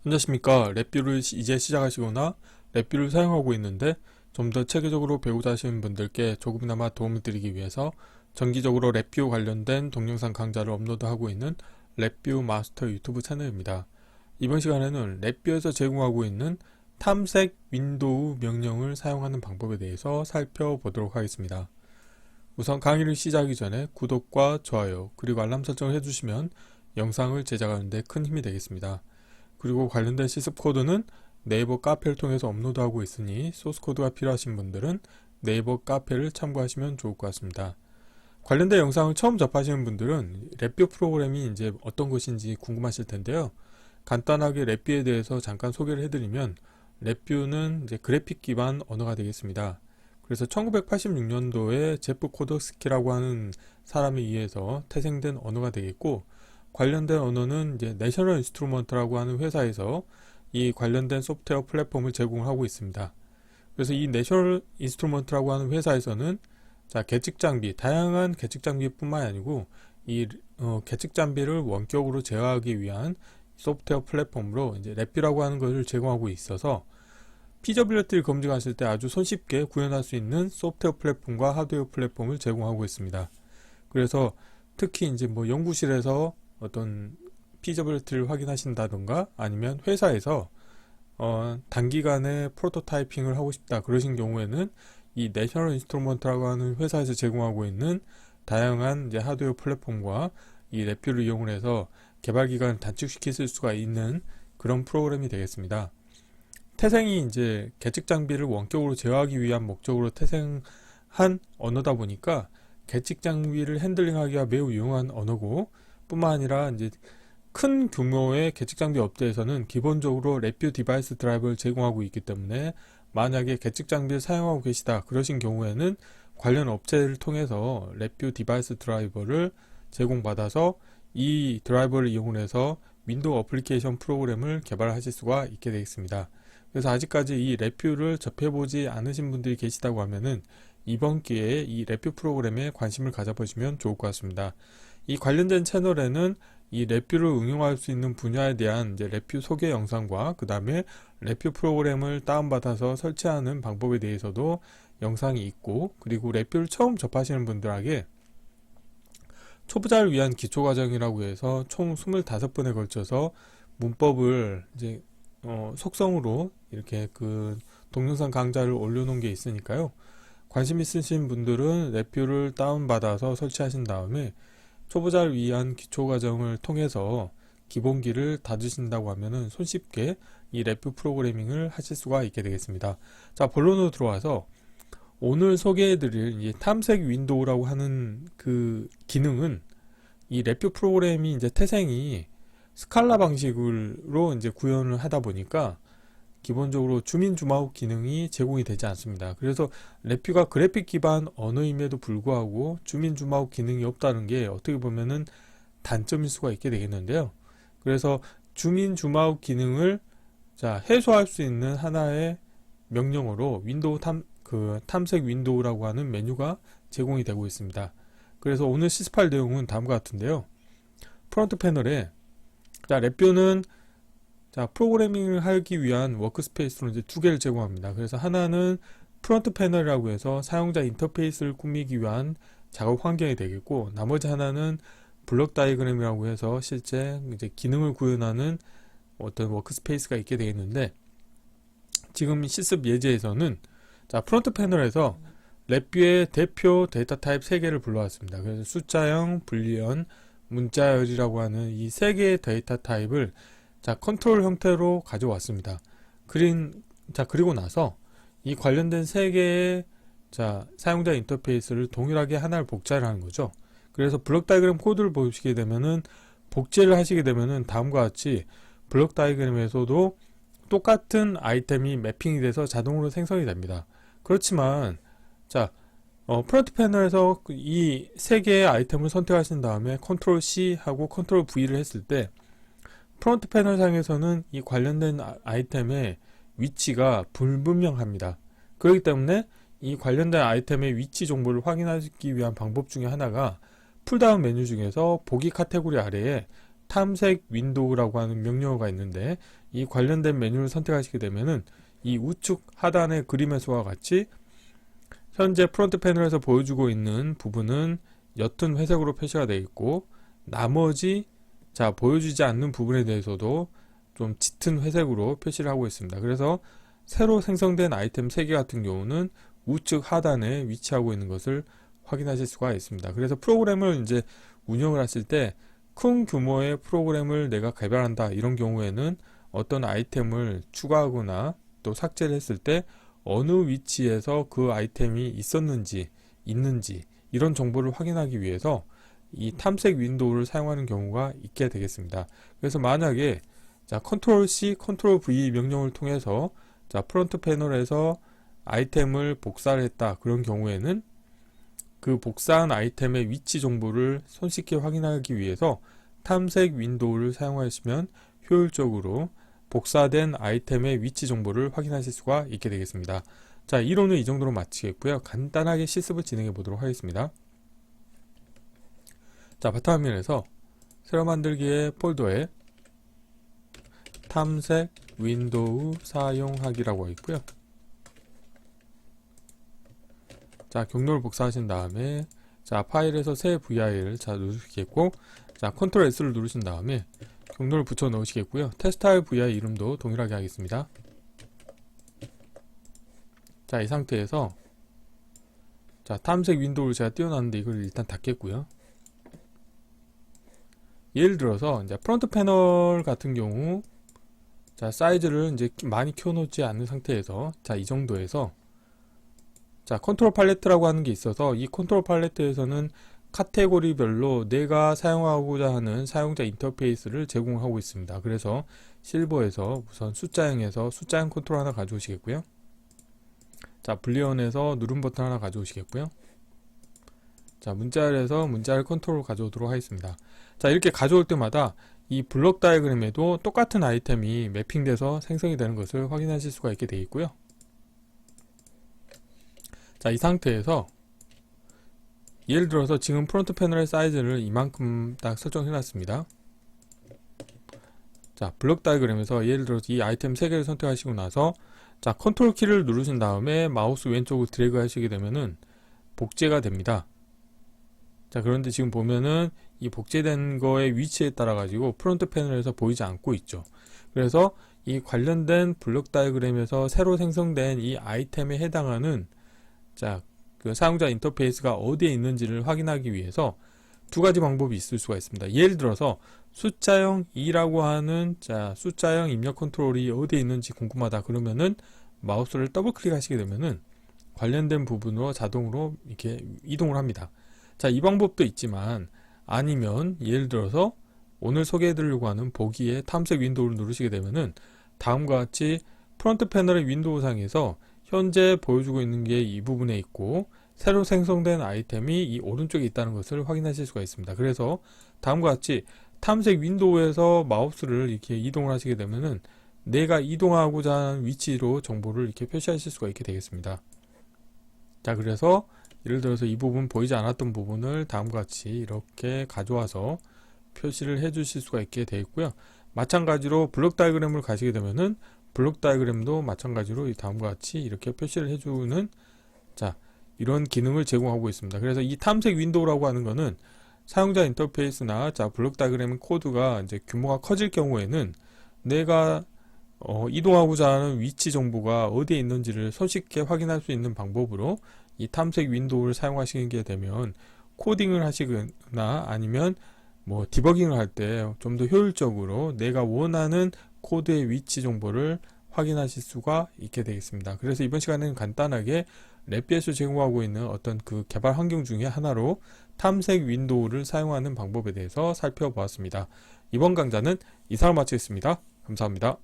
안녕하십니까. 랩뷰를 이제 시작하시거나 랩뷰를 사용하고 있는데 좀 더 체계적으로 배우자 하시는 분들께 조금이나마 도움을 드리기 위해서 정기적으로 랩뷰 관련된 동영상 강좌를 업로드하고 있는 랩뷰 마스터 유튜브 채널입니다. 이번 시간에는 랩뷰에서 제공하고 있는 탐색 윈도우 명령을 사용하는 방법에 대해서 살펴보도록 하겠습니다. 우선 강의를 시작하기 전에 구독과 좋아요 그리고 알람 설정을 해주시면 영상을 제작하는 데 큰 힘이 되겠습니다. 그리고 관련된 실습 코드는 네이버 카페를 통해서 업로드하고 있으니 소스 코드가 필요하신 분들은 네이버 카페를 참고하시면 좋을 것 같습니다. 관련된 영상을 처음 접하시는 분들은 랩뷰 프로그램이 이제 어떤 것인지 궁금하실 텐데요. 간단하게 랩뷰에 대해서 잠깐 소개를 해드리면 랩뷰는 이제 그래픽 기반 언어가 되겠습니다. 그래서 1986년도에 제프 코더스키라고 하는 사람에 의해서 태생된 언어가 되겠고, 관련된 언어는 이제 내셔널 인스트루먼트라고 하는 회사에서 이 관련된 소프트웨어 플랫폼을 제공하고 있습니다. 그래서 이 내셔널 인스트루먼트라고 하는 회사에서는 계측 장비, 다양한 계측 장비뿐만 아니고 이 계측 장비를 원격으로 제어하기 위한 소프트웨어 플랫폼으로 이제 랩뷰라고 하는 것을 제공하고 있어서 피저빌리티를 검증하실 때 아주 손쉽게 구현할 수 있는 소프트웨어 플랫폼과 하드웨어 플랫폼을 제공하고 있습니다. 그래서 특히 이제 뭐 연구실에서 어떤 피저빌리티를 확인하신다던가 아니면 회사에서 단기간에 프로토타이핑을 하고 싶다 그러신 경우에는 이 내셔널 인스트루먼트라고 하는 회사에서 제공하고 있는 다양한 이제 하드웨어 플랫폼과 이 랩뷰를 이용을 해서 개발 기간을 단축시킬 수가 있는 그런 프로그램이 되겠습니다. 태생이 이제 계측 장비를 원격으로 제어하기 위한 목적으로 태생한 언어다 보니까 계측 장비를 핸들링하기가 매우 유용한 언어고, 뿐만 아니라 이제 큰 규모의 계측 장비 업체에서는 기본적으로 랩뷰 디바이스 드라이버를 제공하고 있기 때문에 만약에 계측 장비를 사용하고 계시다 그러신 경우에는 관련 업체를 통해서 랩뷰 디바이스 드라이버를 제공받아서 이 드라이버를 이용해서 윈도우 어플리케이션 프로그램을 개발하실 수가 있게 되겠습니다. 그래서 아직까지 이 랩뷰를 접해보지 않으신 분들이 계시다고 하면은 이번 기회에 이 랩뷰 프로그램에 관심을 가져보시면 좋을 것 같습니다. 이 관련된 채널에는 이 랩뷰를 응용할 수 있는 분야에 대한 이제 랩뷰 소개 영상과 그 다음에 랩뷰 프로그램을 다운받아서 설치하는 방법에 대해서도 영상이 있고, 그리고 랩뷰를 처음 접하시는 분들에게 초보자를 위한 기초과정이라고 해서 총 25번에 걸쳐서 문법을 이제 속성으로 이렇게 그 동영상 강좌를 올려놓은 게 있으니까요. 관심 있으신 분들은 랩뷰를 다운받아서 설치하신 다음에 초보자를 위한 기초과정을 통해서 기본기를 다지신다고 하면은 손쉽게 이 랩뷰 프로그래밍을 하실 수가 있게 되겠습니다. 자, 본론으로 들어와서 오늘 소개해드릴 이 탐색 윈도우라고 하는 그 기능은 이 랩뷰 프로그램이 이제 태생이 스칼라 방식으로 이제 구현을 하다 보니까 기본적으로 주민 주마욱 기능이 제공이 되지 않습니다. 그래서 랩뷰가 그래픽 기반 언어임에도 불구하고 주민 주마욱 기능이 없다는 게 어떻게 보면은 단점일 수가 있게 되겠는데요. 그래서 주민 주마욱 기능을 해소할 수 있는 하나의 명령어로 윈도우 탐색 윈도우라고 하는 메뉴가 제공이 되고 있습니다. 그래서 오늘 시습할 내용은 다음과 같은데요. 프론트 패널에 랩뷰는 프로그래밍을 하기 위한 워크스페이스로 이제 두 개를 제공합니다. 그래서 하나는 프론트 패널이라고 해서 사용자 인터페이스를 꾸미기 위한 작업 환경이 되겠고, 나머지 하나는 블록 다이그램이라고 해서 실제 이제 기능을 구현하는 어떤 워크스페이스가 있게 되겠는데, 지금 실습 예제에서는 프론트 패널에서 랩뷰의 대표 데이터 타입 3개를 불러왔습니다. 그래서 숫자형, 불리언, 문자열이라고 하는 이 3개의 데이터 타입을 컨트롤 형태로 가져왔습니다. 그리고 나서 이 관련된 3개의 사용자 인터페이스를 동일하게 하나를 복제를 하는 거죠. 그래서 블록 다이그램 코드를 보시게 되면은 복제를 하시게 되면은 다음과 같이 블록 다이그램에서도 똑같은 아이템이 매핑이 돼서 자동으로 생성이 됩니다. 그렇지만 프론트 패널에서 이 3개의 아이템을 선택하신 다음에 컨트롤 C 하고 컨트롤 V를 했을 때 프론트 패널 상에서는 이 관련된 아이템의 위치가 불분명합니다. 그렇기 때문에 이 관련된 아이템의 위치 정보를 확인하기 위한 방법 중에 하나가 풀다운 메뉴 중에서 보기 카테고리 아래에 탐색 윈도우라고 하는 명령어가 있는데, 이 관련된 메뉴를 선택하시게 되면은 이 우측 하단의 그림에서와 같이 현재 프론트 패널에서 보여주고 있는 부분은 옅은 회색으로 표시가 되어 있고, 나머지 보여주지 않는 부분에 대해서도 좀 짙은 회색으로 표시를 하고 있습니다. 그래서 새로 생성된 아이템 3개 같은 경우는 우측 하단에 위치하고 있는 것을 확인하실 수가 있습니다. 그래서 프로그램을 이제 운영을 하실 때 큰 규모의 프로그램을 내가 개발한다 이런 경우에는 어떤 아이템을 추가하거나 또 삭제를 했을 때 어느 위치에서 그 아이템이 있었는지 있는지 이런 정보를 확인하기 위해서 이 탐색 윈도우를 사용하는 경우가 있게 되겠습니다. 그래서 만약에 컨트롤 C, 컨트롤 V 명령을 통해서 프론트 패널에서 아이템을 복사를 했다 그런 경우에는 그 복사한 아이템의 위치 정보를 손쉽게 확인하기 위해서 탐색 윈도우를 사용하시면 효율적으로 복사된 아이템의 위치 정보를 확인하실 수가 있게 되겠습니다. 이론은 이 정도로 마치겠고요. 간단하게 실습을 진행해 보도록 하겠습니다. 바탕화면에서 새로 만들기의 폴더에 탐색 윈도우 사용하기라고 있고요. 경로를 복사하신 다음에 파일에서 새 VI를 누르시겠고, 컨트롤 S를 누르신 다음에 경로를 붙여 넣으시겠고요. 테스트할 VI 이름도 동일하게 하겠습니다. 이 상태에서 탐색 윈도우를 제가 띄워놨는데 이걸 일단 닫겠고요. 예를 들어서 프론트 패널 같은 경우 사이즈를 이제 많이 키워놓지 않는 상태에서 이 정도에서 컨트롤 팔레트라고 하는 게 있어서 이 컨트롤 팔레트에서는 카테고리별로 내가 사용하고자 하는 사용자 인터페이스를 제공하고 있습니다. 그래서 실버에서 우선 숫자형에서 숫자형 컨트롤 하나 가져오시겠고요. 불리언에서 누름 버튼 하나 가져오시겠고요. 문자열에서 문자열 컨트롤 가져오도록 하겠습니다. 이렇게 가져올 때마다 이 블록 다이어그램에도 똑같은 아이템이 매핑돼서 생성이 되는 것을 확인하실 수가 있게 되어 있고요. 이 상태에서 예를 들어서 지금 프론트 패널의 사이즈를 이만큼 딱 설정해 놨습니다. 블록 다이어그램에서 예를 들어서 이 아이템 3개를 선택하시고 나서 컨트롤 키를 누르신 다음에 마우스 왼쪽으로 드래그 하시게 되면은 복제가 됩니다. 그런데 지금 보면은 이 복제된 거의 위치에 따라 가지고 프론트 패널에서 보이지 않고 있죠. 그래서 이 관련된 블록 다이어그램에서 새로 생성된 이 아이템에 해당하는 그 사용자 인터페이스가 어디에 있는지를 확인하기 위해서 두 가지 방법이 있을 수가 있습니다. 예를 들어서 숫자형 2라고 하는 숫자형 입력 컨트롤이 어디에 있는지 궁금하다 그러면은 마우스를 더블 클릭하시게 되면은 관련된 부분으로 자동으로 이렇게 이동을 합니다. 이 방법도 있지만, 아니면 예를 들어서 오늘 소개해 드리려고 하는 보기에 탐색 윈도우를 누르시게 되면은 다음과 같이 프론트 패널의 윈도우 상에서 현재 보여주고 있는 게 이 부분에 있고 새로 생성된 아이템이 이 오른쪽에 있다는 것을 확인하실 수가 있습니다. 그래서 다음과 같이 탐색 윈도우에서 마우스를 이렇게 이동을 하시게 되면은 내가 이동하고자 하는 위치로 정보를 이렇게 표시하실 수가 있게 되겠습니다. 그래서 예를 들어서 이 부분 보이지 않았던 부분을 다음과 같이 이렇게 가져와서 표시를 해 주실 수가 있게 되어 있고요. 마찬가지로 블록 다이어그램을 가시게 되면은 블록 다이어그램도 마찬가지로 다음과 같이 이렇게 표시를 해주는 이런 기능을 제공하고 있습니다. 그래서 이 탐색 윈도우라고 하는 거는 사용자 인터페이스나 블록 다이어그램 코드가 이제 규모가 커질 경우에는 내가 이동하고자 하는 위치 정보가 어디에 있는지를 손쉽게 확인할 수 있는 방법으로 이 탐색 윈도우를 사용하시게 되면 코딩을 하시거나 아니면 디버깅을 할 때 좀 더 효율적으로 내가 원하는 코드의 위치 정보를 확인하실 수가 있게 되겠습니다. 그래서 이번 시간에는 간단하게 랩비에서 제공하고 있는 어떤 그 개발 환경 중에 하나로 탐색 윈도우를 사용하는 방법에 대해서 살펴보았습니다. 이번 강좌는 이상으로 마치겠습니다. 감사합니다.